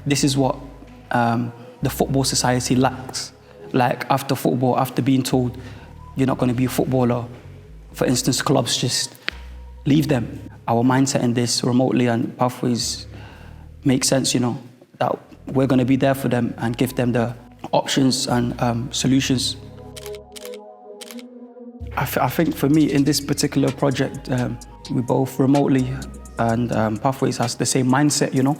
this is what the football society lacks. Like after football, after being told you're not going to be a footballer, for instance, clubs just leave them. Our mindset in this remotely and pathways make sense, you know, that we're going to be there for them and give them the options and solutions. I think for me, in this particular project, we both remotely and Pathways has the same mindset, you know.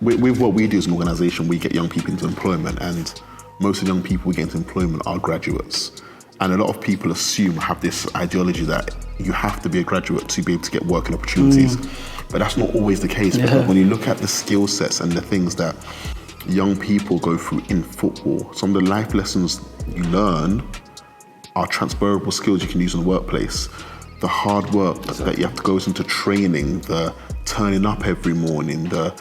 With what we do as an organisation, we get young people into employment, and most of the young people we get into employment are graduates. And a lot of people have this ideology that you have to be a graduate to be able to get working opportunities. But that's not always the case. Because when you look at the skill sets and the things that young people go through in football, some of the life lessons you learn are transferable skills you can use in the workplace. The hard work that you have to go into training, the turning up every morning, the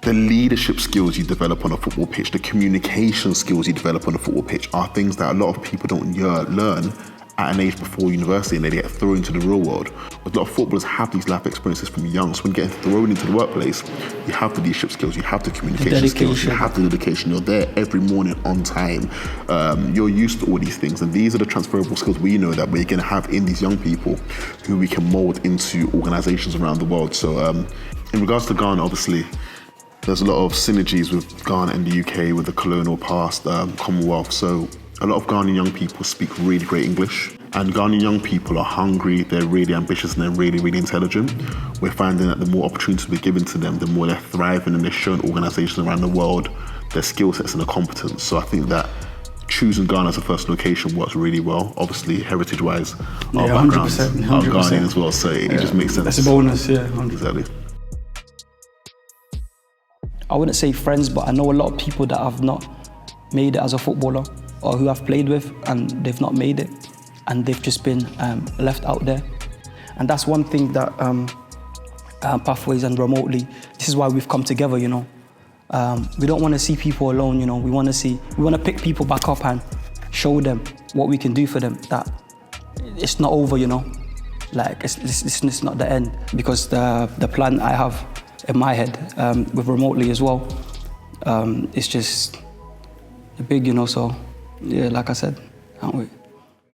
leadership skills you develop on a football pitch, the communication skills you develop on a football pitch are things that a lot of people don't learn at an age before university, and they get thrown into the real world. A lot of footballers have these life experiences from young, so when you get thrown into the workplace, you have the leadership skills, you have the communication skills, you have the dedication, you're there every morning on time, you're used to all these things, and these are the transferable skills we know that we're going to have in these young people who we can mould into organisations around the world. So in regards to Ghana, obviously, there's a lot of synergies with Ghana and the UK with the colonial past, Commonwealth. So a lot of Ghanaian young people speak really great English. And Ghanaian young people are hungry, they're really ambitious, and they're really, really intelligent. We're finding that the more opportunities we're given to them, the more they're thriving, and they're showing organisations around the world their skill sets and their competence. So I think that choosing Ghana as a first location works really well. Obviously, heritage-wise, our backgrounds are Ghanaian as well, so it just makes sense. That's a bonus, yeah. 100%. Exactly. I wouldn't say friends, but I know a lot of people that have not made it as a footballer, or who I've played with and they've not made it, and they've just been left out there. And that's one thing that Pathways and remotely, this is why we've come together, you know. We don't want to see people alone, you know. We want to pick people back up and show them what we can do for them, that it's not over, you know. Like, it's not the end, because the plan I have in my head with remotely as well, it's just big, you know, so yeah, like I said, can't wait.